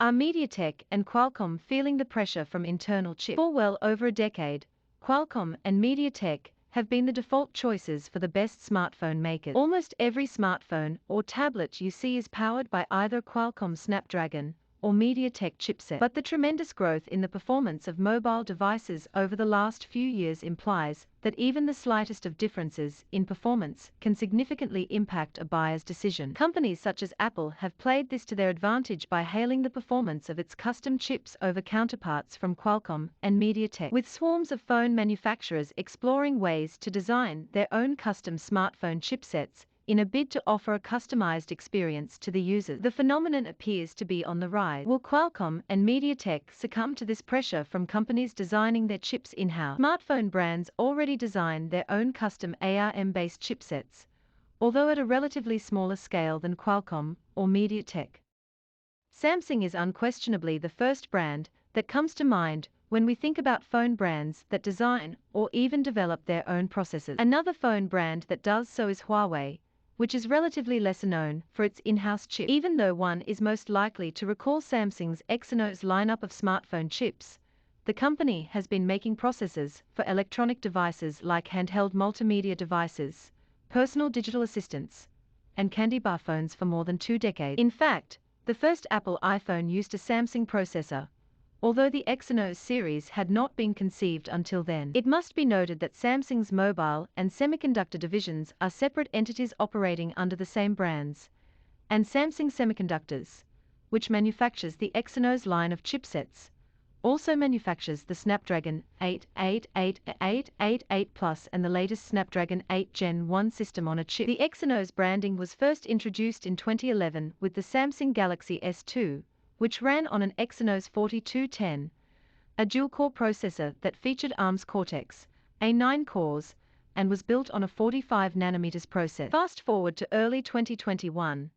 Are MediaTek and Qualcomm feeling the pressure from internal chips? For well over a decade, Qualcomm and MediaTek have been the default choices for the best smartphone makers. Almost every smartphone or tablet you see is powered by either Qualcomm Snapdragon or MediaTek chipset. But the tremendous growth in the performance of mobile devices over the last few years implies that even the slightest of differences in performance can significantly impact a buyer's decision. Companies such as Apple have played this to their advantage by hailing the performance of its custom chips over counterparts from Qualcomm and MediaTek, with swarms of phone manufacturers exploring ways to design their own custom smartphone chipsets in a bid to offer a customized experience to the user. The phenomenon appears to be on the rise. Will Qualcomm and MediaTek succumb to this pressure from companies designing their chips in-house? Smartphone brands already design their own custom ARM-based chipsets, although at a relatively smaller scale than Qualcomm or MediaTek. Samsung is unquestionably the first brand that comes to mind when we think about phone brands that design or even develop their own processors. Another phone brand that does so is Huawei, which is relatively lesser known for its in-house chip. Even though one is most likely to recall Samsung's Exynos lineup of smartphone chips, the company has been making processors for electronic devices like handheld multimedia devices, personal digital assistants, and candy bar phones for more than 2 decades. In fact, the first Apple iPhone used a Samsung processor, although the Exynos series had not been conceived until then. It must be noted that Samsung's mobile and semiconductor divisions are separate entities operating under the same brands, and Samsung Semiconductors, which manufactures the Exynos line of chipsets, also manufactures the Snapdragon 88888 Plus and the latest Snapdragon 8 Gen 1 system on a chip. The Exynos branding was first introduced in 2011 with the Samsung Galaxy S2, which ran on an Exynos 4210, a dual-core processor that featured ARM's Cortex-A9 cores and was built on a 45nm process. Fast forward to early 2021,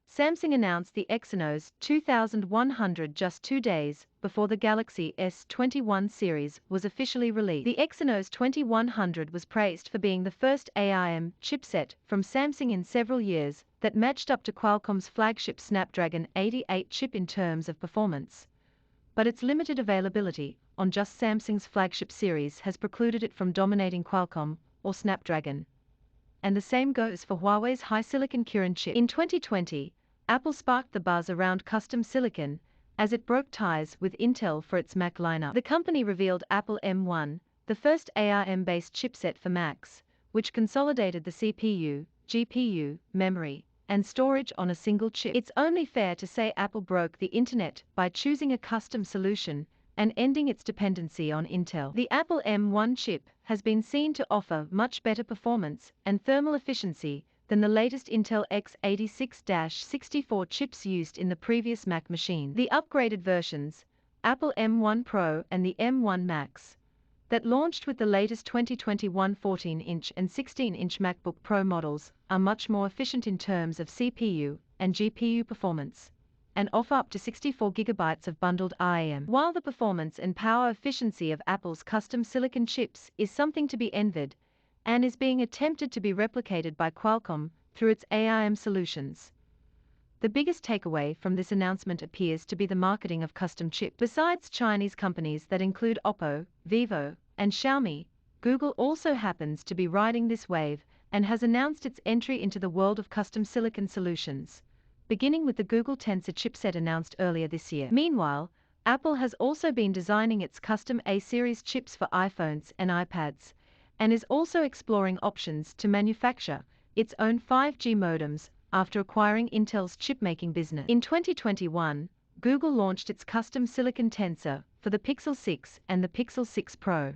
Samsung announced the Exynos 2100 just 2 days before the Galaxy S21 series was officially released. The Exynos 2100 was praised for being the first ARM chipset from Samsung in several years that matched up to Qualcomm's flagship Snapdragon 88 chip in terms of performance. But its limited availability on just Samsung's flagship series has precluded it from dominating Qualcomm or Snapdragon. And the same goes for Huawei's high-silicon Kirin chip. In 2020, Apple sparked the buzz around custom silicon as it broke ties with Intel for its Mac lineup. The company revealed Apple M1, the first ARM-based chipset for Macs, which consolidated the CPU, GPU, memory, and storage on a single chip. It's only fair to say Apple broke the internet by choosing a custom solution and ending its dependency on Intel. The Apple M1 chip has been seen to offer much better performance and thermal efficiency than the latest Intel x86-64 chips used in the previous Mac machine. The upgraded versions, Apple M1 Pro and the M1 Max, that launched with the latest 2021 14-inch and 16-inch MacBook Pro models, are much more efficient in terms of CPU and GPU performance, and offer up to 64 gigabytes of bundled RAM. While the performance and power efficiency of Apple's custom silicon chips is something to be envied, and is being attempted to be replicated by Qualcomm through its ARM solutions, the biggest takeaway from this announcement appears to be the marketing of custom chips. Besides Chinese companies that include Oppo, Vivo, and Xiaomi, Google also happens to be riding this wave and has announced its entry into the world of custom silicon solutions, beginning with the Google Tensor chipset announced earlier this year. Meanwhile, Apple has also been designing its custom A-series chips for iPhones and iPads, and is also exploring options to manufacture its own 5G modems after acquiring Intel's chipmaking business. In 2021, Google launched its custom silicon Tensor for the Pixel 6 and the Pixel 6 Pro.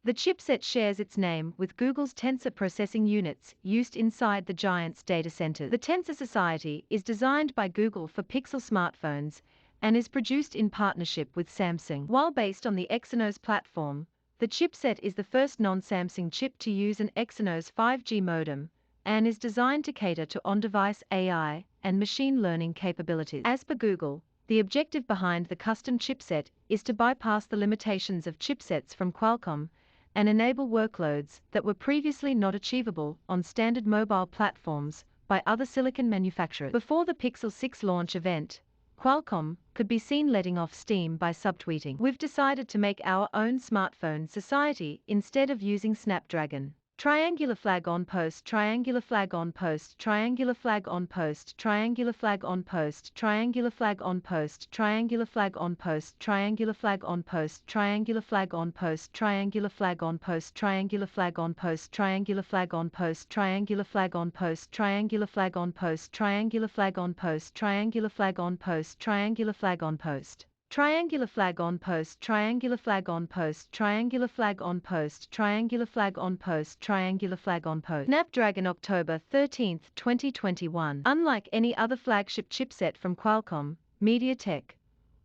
The chipset shares its name with Google's Tensor processing units used inside the giant's data centers. The Tensor Society is designed by Google for Pixel smartphones and is produced in partnership with Samsung. While based on the Exynos platform, the chipset is the first non-Samsung chip to use an Exynos 5G modem and is designed to cater to on-device AI and machine learning capabilities. As per Google, the objective behind the custom chipset is to bypass the limitations of chipsets from Qualcomm and enable workloads that were previously not achievable on standard mobile platforms by other silicon manufacturers. Before the Pixel 6 launch event, Qualcomm could be seen letting off steam by subtweeting. We've decided to make our own smartphone society instead of using Snapdragon. Triangular flag on post, triangular flag on post, triangular flag on post, triangular flag on post, triangular flag on post, triangular flag on post, triangular flag on post, triangular flag on post, triangular flag on post, triangular flag on post, triangular flag on post, triangular flag on post, triangular flag on post, triangular flag on post, triangular flag on post, triangular flag on post. Triangular flag on post, triangular flag on post, triangular flag on post, triangular flag on post, triangular flag on post. Snapdragon October 13, 2021. Unlike any other flagship chipset from Qualcomm, MediaTek,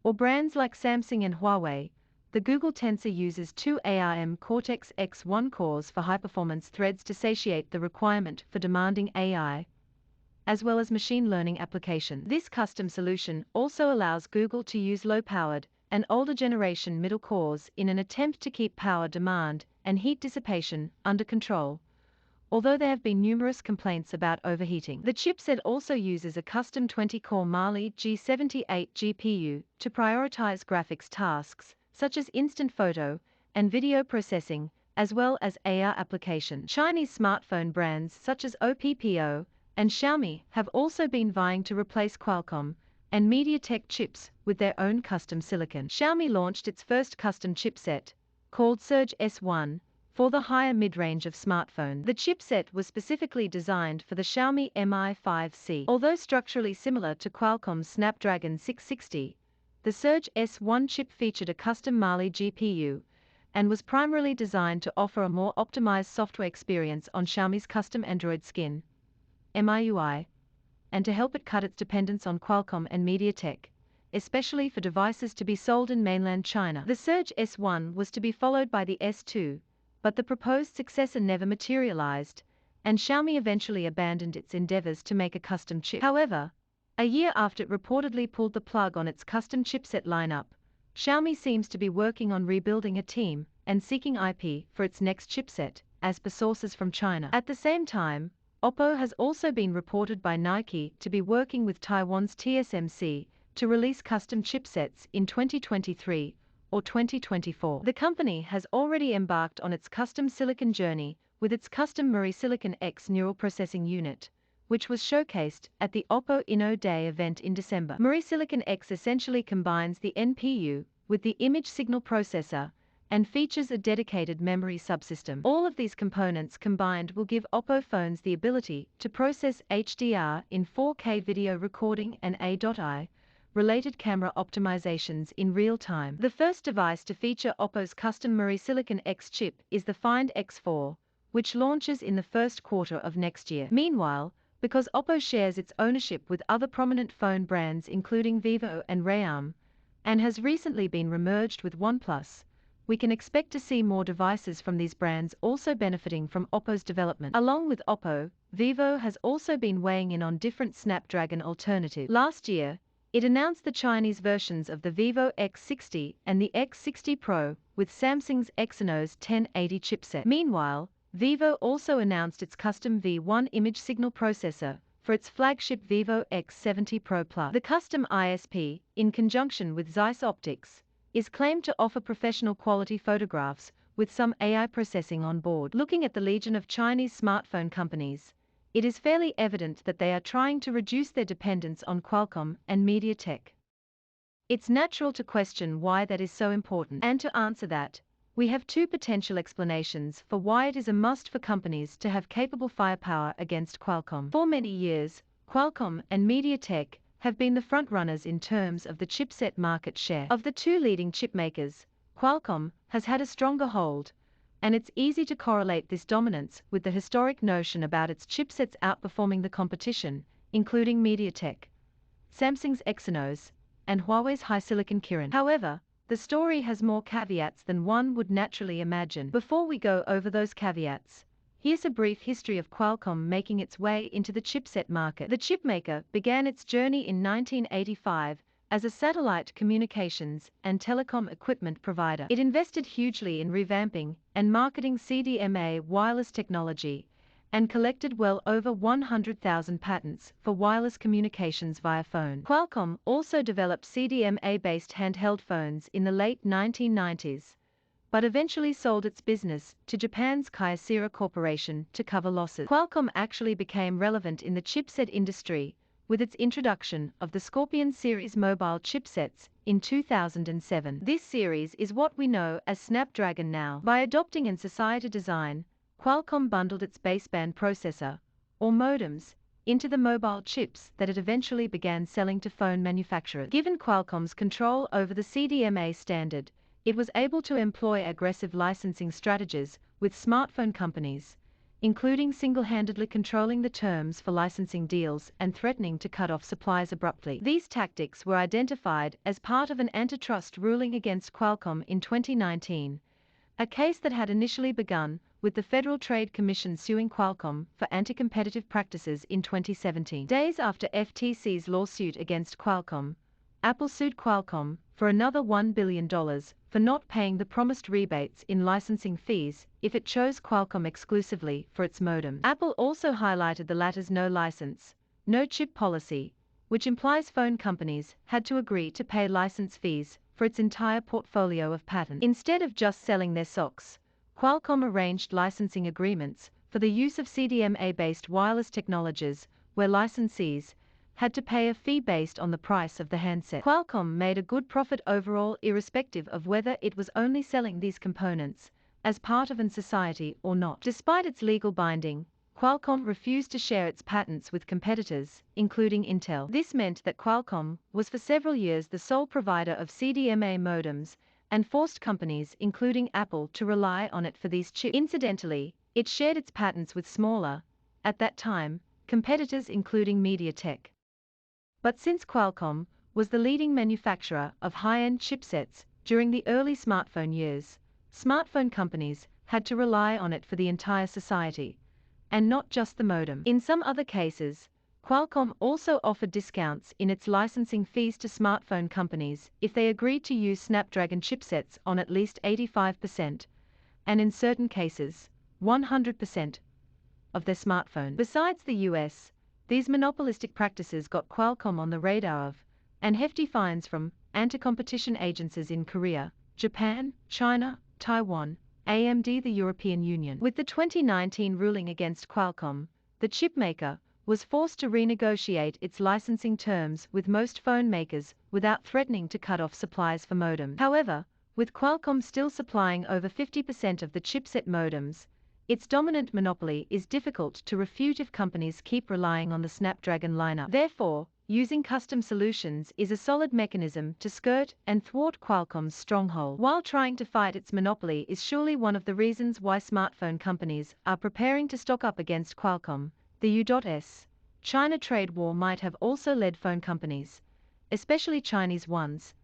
or brands like Samsung and Huawei, the Google Tensor uses two ARM Cortex-X1 cores for high-performance threads to satiate the requirement for demanding AI, as well as machine learning applications. This custom solution also allows Google to use low-powered and older generation middle cores in an attempt to keep power demand and heat dissipation under control, although there have been numerous complaints about overheating. The chipset also uses a custom 20-core Mali G78 GPU to prioritize graphics tasks, such as instant photo and video processing, as well as AR applications. Chinese smartphone brands such as Oppo and Xiaomi have also been vying to replace Qualcomm and MediaTek chips with their own custom silicon. Xiaomi launched its first custom chipset, called Surge S1, for the higher mid-range of smartphones. The chipset was specifically designed for the Xiaomi Mi 5C. Although structurally similar to Qualcomm's Snapdragon 660, the Surge S1 chip featured a custom Mali GPU and was primarily designed to offer a more optimized software experience on Xiaomi's custom Android skin MIUI, and to help it cut its dependence on Qualcomm and MediaTek, especially for devices to be sold in mainland China. The Surge S1 was to be followed by the S2, but the proposed successor never materialized, and Xiaomi eventually abandoned its endeavors to make a custom chip. However, a year after it reportedly pulled the plug on its custom chipset lineup, Xiaomi seems to be working on rebuilding a team and seeking IP for its next chipset, as per sources from China. At the same time, Oppo has also been reported by Nike to be working with Taiwan's TSMC to release custom chipsets in 2023 or 2024. The company has already embarked on its custom silicon journey with its custom MuriSilicon X neural processing unit, which was showcased at the Oppo Inno Day event in December. MuriSilicon X essentially combines the NPU with the image signal processor and features a dedicated memory subsystem. All of these components combined will give Oppo phones the ability to process HDR in 4K video recording and AI related camera optimizations in real time. The first device to feature Oppo's custom MuriSilicon X chip is the Find X4, which launches in the first quarter of next year. Meanwhile, because Oppo shares its ownership with other prominent phone brands including Vivo and Realme, and has recently been remerged with OnePlus, we can expect to see more devices from these brands also benefiting from Oppo's development. Along with Oppo, Vivo has also been weighing in on different Snapdragon alternatives. Last year, it announced the Chinese versions of the Vivo X60 and the X60 Pro with Samsung's Exynos 1080 chipset. Meanwhile, Vivo also announced its custom V1 image signal processor for its flagship Vivo X70 Pro Plus. The custom ISP, in conjunction with Zeiss Optics, is claimed to offer professional quality photographs with some AI processing on board. Looking at the legion of Chinese smartphone companies, it is fairly evident that they are trying to reduce their dependence on Qualcomm and MediaTek. It's natural to question why that is so important. And to answer that, we have two potential explanations for why it is a must for companies to have capable firepower against Qualcomm. For many years, Qualcomm and MediaTek have been the frontrunners in terms of the chipset market share. Of the two leading chipmakers, Qualcomm has had a stronger hold, and it's easy to correlate this dominance with the historic notion about its chipsets outperforming the competition, including MediaTek, Samsung's Exynos, and Huawei's HiSilicon Kirin. However, the story has more caveats than one would naturally imagine. Before we go over those caveats, here's a brief history of Qualcomm making its way into the chipset market. The chipmaker began its journey in 1985 as a satellite communications and telecom equipment provider. It invested hugely in revamping and marketing CDMA wireless technology and collected well over 100,000 patents for wireless communications via phone. Qualcomm also developed CDMA-based handheld phones in the late 1990s, but eventually sold its business to Japan's Kyocera Corporation to cover losses. Qualcomm actually became relevant in the chipset industry with its introduction of the Scorpion series mobile chipsets in 2007. This series is what we know as Snapdragon now. By adopting an society design, Qualcomm bundled its baseband processor, or modems, into the mobile chips that it eventually began selling to phone manufacturers. Given Qualcomm's control over the CDMA standard, it was able to employ aggressive licensing strategies with smartphone companies, including single-handedly controlling the terms for licensing deals and threatening to cut off supplies abruptly. These tactics were identified as part of an antitrust ruling against Qualcomm in 2019, a case that had initially begun with the Federal Trade Commission suing Qualcomm for anti-competitive practices in 2017. Days after FTC's lawsuit against Qualcomm, Apple sued Qualcomm for another $1 billion for not paying the promised rebates in licensing fees if it chose Qualcomm exclusively for its modem. Apple also highlighted the latter's no license, no chip policy, which implies phone companies had to agree to pay license fees for its entire portfolio of patents. Instead of just selling their SoCs, Qualcomm arranged licensing agreements for the use of CDMA-based wireless technologies, where licensees had to pay a fee based on the price of the handset. Qualcomm made a good profit overall, irrespective of whether it was only selling these components as part of an society or not. Despite its legal binding, Qualcomm refused to share its patents with competitors, including Intel. This meant that Qualcomm was for several years the sole provider of CDMA modems and forced companies, including Apple, to rely on it for these chips. Incidentally, it shared its patents with smaller, at that time, competitors including MediaTek. But since Qualcomm was the leading manufacturer of high-end chipsets during the early smartphone years, smartphone companies had to rely on it for the entire society, and not just the modem. In some other cases, Qualcomm also offered discounts in its licensing fees to smartphone companies if they agreed to use Snapdragon chipsets on at least 85%, and in certain cases, 100% of their smartphones. Besides the US, these monopolistic practices got Qualcomm on the radar of, and hefty fines from, anti-competition agencies in Korea, Japan, China, Taiwan, AMD, the European Union. With the 2019 ruling against Qualcomm, the chipmaker was forced to renegotiate its licensing terms with most phone makers without threatening to cut off supplies for modems. However, with Qualcomm still supplying over 50% of the chipset modems, its dominant monopoly is difficult to refute if companies keep relying on the Snapdragon lineup. Therefore, using custom solutions is a solid mechanism to skirt and thwart Qualcomm's stronghold. While trying to fight its monopoly is surely one of the reasons why smartphone companies are preparing to stock up against Qualcomm, the U.S. China trade war might have also led phone companies, especially Chinese ones,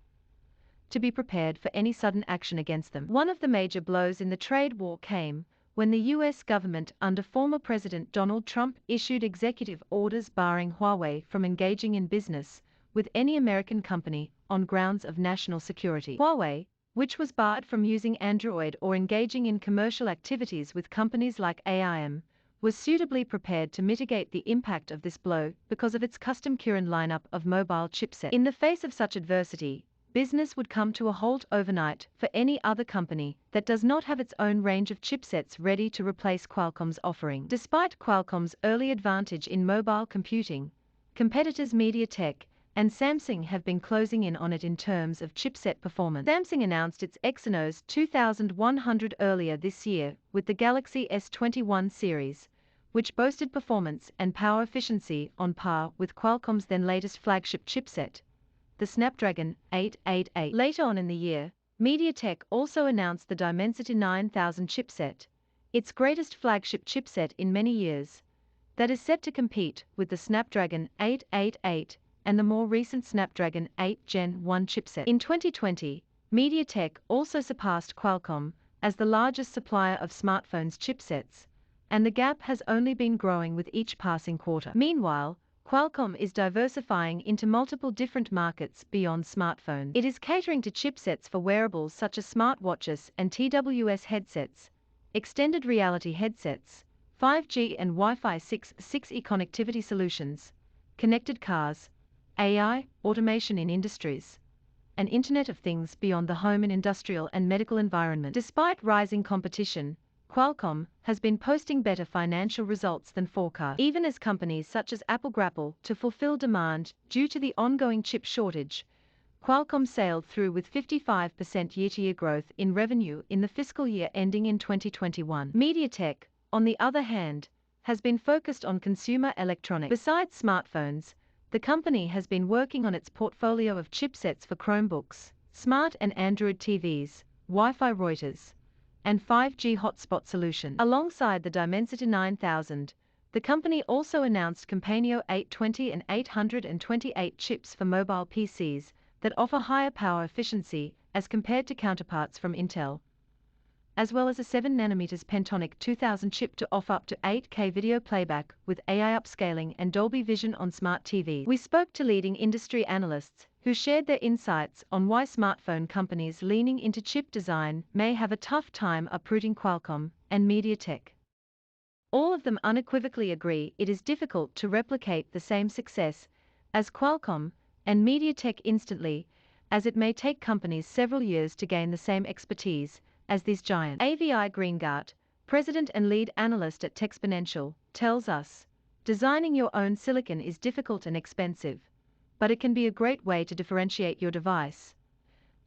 to be prepared for any sudden action against them. One of the major blows in the trade war came when the U.S. government under former President Donald Trump issued executive orders barring Huawei from engaging in business with any American company on grounds of national security. Huawei, which was barred from using Android or engaging in commercial activities with companies like AIM, was suitably prepared to mitigate the impact of this blow because of its custom Kirin lineup of mobile chipsets. In the face of such adversity, business would come to a halt overnight for any other company that does not have its own range of chipsets ready to replace Qualcomm's offering. Despite Qualcomm's early advantage in mobile computing, competitors MediaTek and Samsung have been closing in on it in terms of chipset performance. Samsung announced its Exynos 2100 earlier this year with the Galaxy S21 series, which boasted performance and power efficiency on par with Qualcomm's then latest flagship chipset, the Snapdragon 888. Later on in the year, MediaTek also announced the Dimensity 9000 chipset, its greatest flagship chipset in many years, that is set to compete with the Snapdragon 888 and the more recent Snapdragon 8 Gen 1 chipset. In 2020, MediaTek also surpassed Qualcomm as the largest supplier of smartphones chipsets, and the gap has only been growing with each passing quarter. Meanwhile, Qualcomm is diversifying into multiple different markets beyond smartphones. It is catering to chipsets for wearables such as smartwatches and TWS headsets, extended reality headsets, 5G and Wi-Fi 6E connectivity solutions, connected cars, AI, automation in industries, and Internet of Things beyond the home and industrial and medical environment. Despite rising competition, Qualcomm has been posting better financial results than forecast, even as companies such as Apple grapple to fulfill demand due to the ongoing chip shortage. Qualcomm sailed through with 55% year-to-year growth in revenue in the fiscal year ending in 2021. MediaTek, on the other hand, has been focused on consumer electronics. Besides smartphones, the company has been working on its portfolio of chipsets for Chromebooks, smart and Android TVs, Wi-Fi routers, and 5G hotspot solutions. Alongside the Dimensity 9000, the company also announced Companion 820 and 828 chips for mobile PCs that offer higher power efficiency as compared to counterparts from Intel, as well as a 7nm Pentonic 2000 chip to offer up to 8K video playback with AI upscaling and Dolby Vision on smart TVs. We spoke to leading industry analysts who shared their insights on why smartphone companies leaning into chip design may have a tough time uprooting Qualcomm and MediaTek. All of them unequivocally agree it is difficult to replicate the same success as Qualcomm and MediaTek instantly, as it may take companies several years to gain the same expertise as these giants. AVI Greengart, president and lead analyst at Techsponential, tells us, designing your own silicon is difficult and expensive, but it can be a great way to differentiate your device,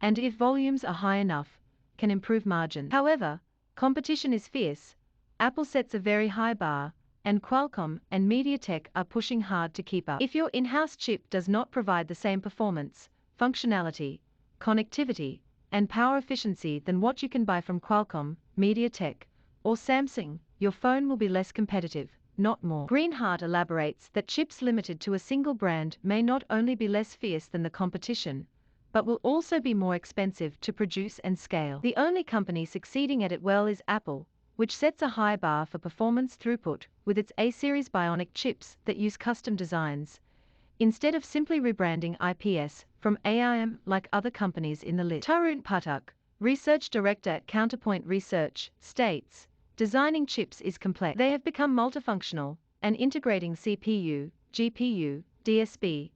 and if volumes are high enough, can improve margins. However, competition is fierce, Apple sets a very high bar, and Qualcomm and MediaTek are pushing hard to keep up. If your in-house chip does not provide the same performance, functionality, connectivity, and power efficiency than what you can buy from Qualcomm, MediaTek, or Samsung, your phone will be less competitive, not more. Greenhart elaborates that chips limited to a single brand may not only be less fierce than the competition, but will also be more expensive to produce and scale. The only company succeeding at it well is Apple, which sets a high bar for performance throughput with its A-series Bionic chips that use custom designs, instead of simply rebranding IPS from AIM like other companies in the list. Tarun Pathak, research director at Counterpoint Research, states, designing chips is complex. They have become multifunctional, and integrating CPU, GPU, DSP,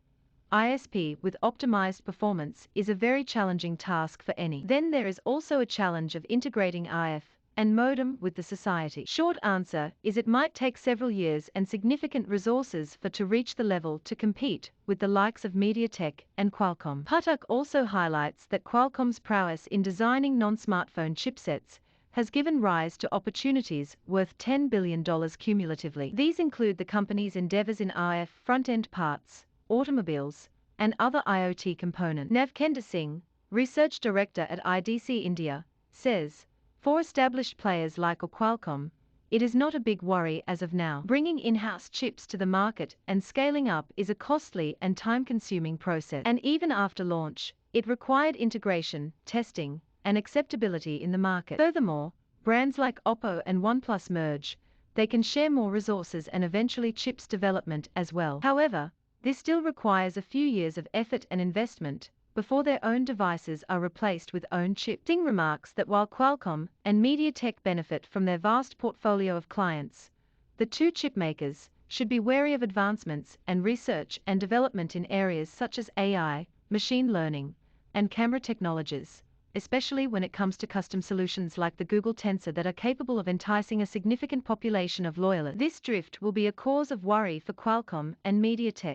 ISP with optimized performance is a very challenging task for any. Then there is also a challenge of integrating IF and modem with the society. Short answer is it might take several years and significant resources for to reach the level to compete with the likes of MediaTek and Qualcomm. Pathak also highlights that Qualcomm's prowess in designing non-smartphone chipsets has given rise to opportunities worth $10 billion cumulatively. These include the company's endeavors in IF front-end parts, automobiles, and other IoT components. Navkender Singh, research director at IDC India, says, for established players like Qualcomm, it is not a big worry as of now. Bringing in-house chips to the market and scaling up is a costly and time-consuming process. And even after launch, it required integration, testing, and acceptability in the market. Furthermore, brands like Oppo and OnePlus merge, they can share more resources and eventually chips development as well. However, this still requires a few years of effort and investment before their own devices are replaced with own chips. Singh remarks that while Qualcomm and MediaTek benefit from their vast portfolio of clients, the two chipmakers should be wary of advancements and research and development in areas such as AI, machine learning, and camera technologies, especially when it comes to custom solutions like the Google Tensor that are capable of enticing a significant population of loyalists. This drift will be a cause of worry for Qualcomm and MediaTek.